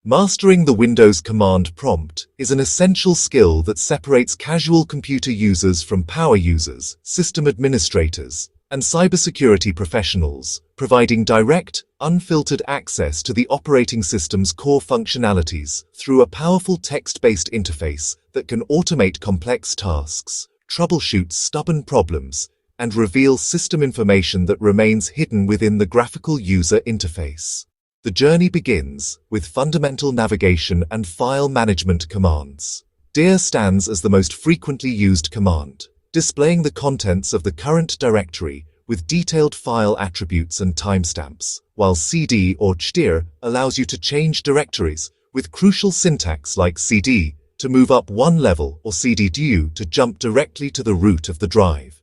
Mastering the Windows command prompt is an essential skill that separates casual computer users from power users, system administrators, and cybersecurity professionals, providing direct, unfiltered access to the operating system's core functionalities through a powerful text-based interface that can automate complex tasks, troubleshoot stubborn problems, and reveal system information that remains hidden within the graphical user interface. The journey begins with fundamental navigation and file management commands. Dir stands as the most frequently used command, displaying the contents of the current directory with detailed file attributes and timestamps, while cd or chdir allows you to change directories with crucial syntax like cd to move up one level or cd-do to jump directly to the root of the drive.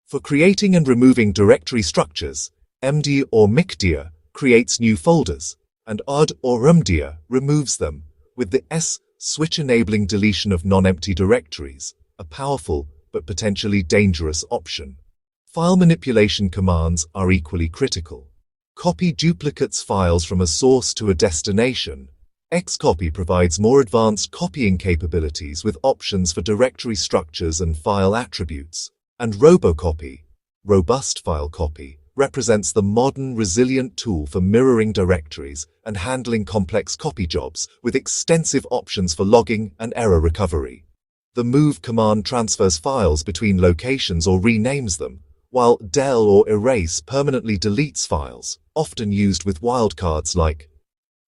For creating and removing directory structures, mdir or mkdir creates new folders, and odd or rumdir removes them, with the S switch enabling deletion of non-empty directories, a powerful but potentially dangerous option. File manipulation commands are equally critical. Copy duplicates files from a source to a destination. Xcopy provides more advanced copying capabilities with options for directory structures and file attributes. And Robocopy, robust file copy, represents the modern, resilient tool for mirroring directories and handling complex copy jobs with extensive options for logging and error recovery. The move command transfers files between locations or renames them, while del or erase permanently deletes files, often used with wildcards like,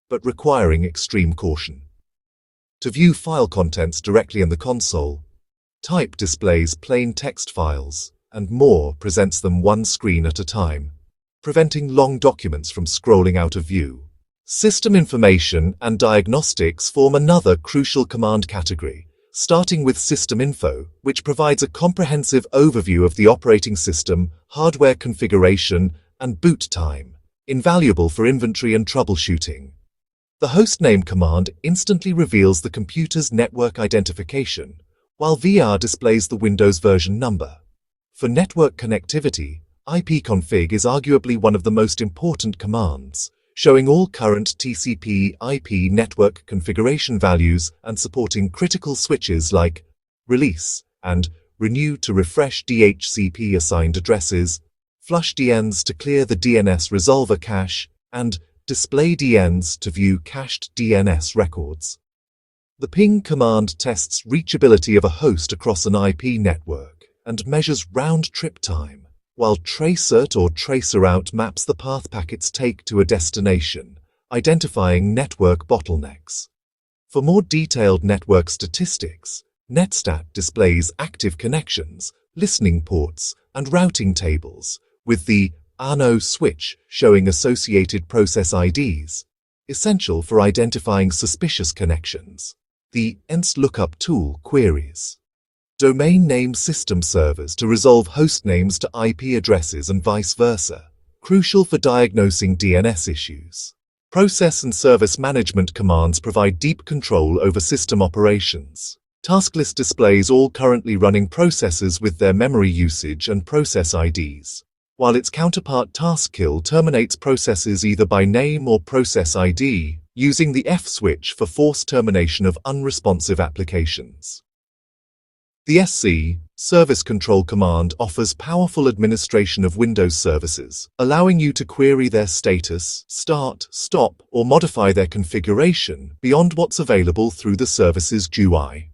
but requiring extreme caution. To view file contents directly in the console, type displays plain text files, and more presents them one screen at a time, preventing long documents from scrolling out of view. System information and diagnostics form another crucial command category, starting with System Info, which provides a comprehensive overview of the operating system, hardware configuration, and boot time, invaluable for inventory and troubleshooting. The hostname command instantly reveals the computer's network identification, while VR displays the Windows version number. For network connectivity, ipconfig is arguably one of the most important commands, showing all current TCP/IP network configuration values and supporting critical switches like release and renew to refresh DHCP assigned addresses, flush DNs to clear the DNS resolver cache, and display DNs to view cached DNS records. The ping command tests reachability of a host across an IP network and measures round-trip time, while tracert or tracerout maps the path packets take to a destination, identifying network bottlenecks. For more detailed network statistics, netstat displays active connections, listening ports, and routing tables, with the ANO switch showing associated process IDs, essential for identifying suspicious connections. The ENS lookup tool queries domain name system servers to resolve host names to IP addresses and vice versa, crucial for diagnosing DNS issues. Process and service management commands provide deep control over system operations. Tasklist displays all currently running processes with their memory usage and process IDs, while its counterpart taskkill terminates processes either by name or process ID, using the F switch for forced termination of unresponsive applications. The SC service control command offers powerful administration of Windows services, allowing you to query their status, start, stop, or modify their configuration beyond what's available through the service's GUI.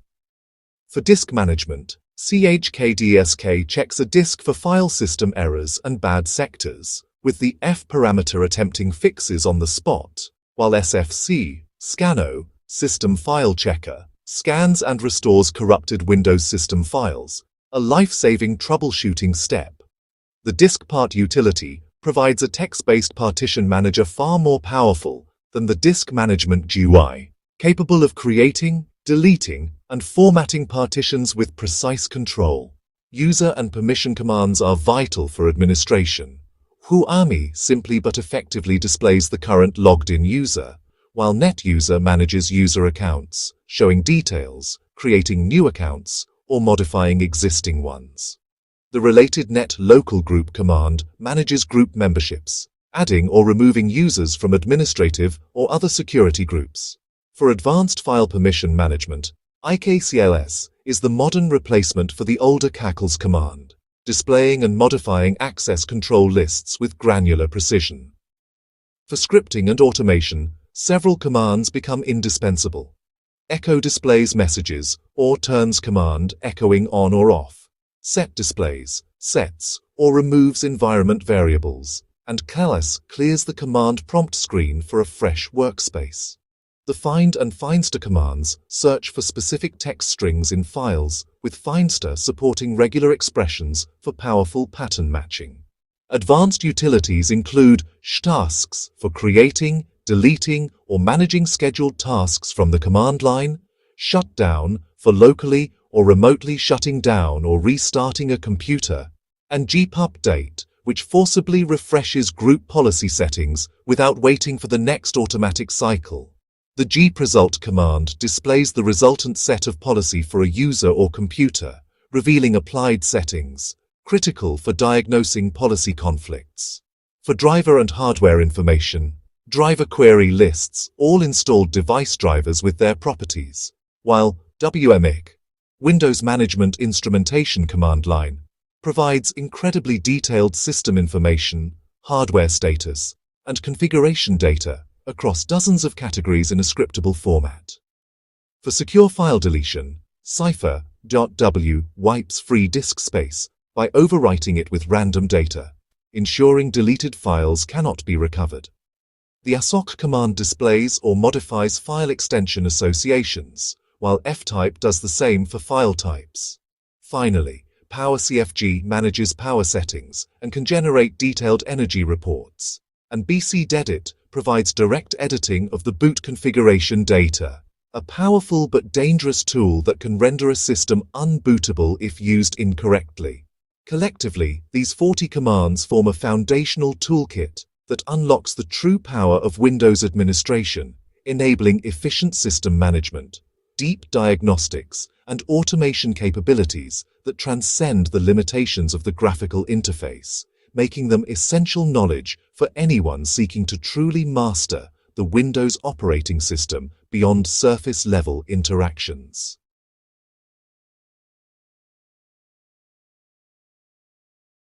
For disk management, chkdsk checks a disk for file system errors and bad sectors, with the F parameter attempting fixes on the spot, while SFC, Scano, System File Checker, scans and restores corrupted Windows system files, a life-saving troubleshooting step. The DiskPart utility provides a text-based partition manager far more powerful than the disk management GUI, capable of creating, deleting, and formatting partitions with precise control. User and permission commands are vital for administration. Whoami simply but effectively displays the current logged-in user, while NetUser manages user accounts, showing details, creating new accounts, or modifying existing ones. The related net local group command manages group memberships, adding or removing users from administrative or other security groups. For advanced file permission management, IKCLS is the modern replacement for the older CACLS command, displaying and modifying access control lists with granular precision. For scripting and automation, several commands become indispensable. Echo displays messages or turns command echoing on or off. Set displays, sets, or removes environment variables, and CALS clears the command prompt screen for a fresh workspace. The find and Findster commands search for specific text strings in files, with Findster supporting regular expressions for powerful pattern matching. Advanced utilities include shtasks for creating, deleting, or managing scheduled tasks from the command line, shutdown for locally or remotely shutting down or restarting a computer, and gpupdate, which forcibly refreshes group policy settings without waiting for the next automatic cycle. The gpresult command displays the resultant set of policy for a user or computer, revealing applied settings, critical for diagnosing policy conflicts. For driver and hardware information, driver query lists all installed device drivers with their properties, while WMIC, Windows Management Instrumentation command line, provides incredibly detailed system information, hardware status, and configuration data across dozens of categories in a scriptable format. For secure file deletion, Cipher.w wipes free disk space by overwriting it with random data, ensuring deleted files cannot be recovered. The ASOC command displays or modifies file extension associations, while ftype does the same for file types. Finally, PowerCFG manages power settings and can generate detailed energy reports, and BCDedit provides direct editing of the boot configuration data, a powerful but dangerous tool that can render a system unbootable if used incorrectly. Collectively, these 40 commands form a foundational toolkit that unlocks the true power of Windows administration, enabling efficient system management, deep diagnostics, and automation capabilities that transcend the limitations of the graphical interface, making them essential knowledge for anyone seeking to truly master the Windows operating system beyond surface-level interactions.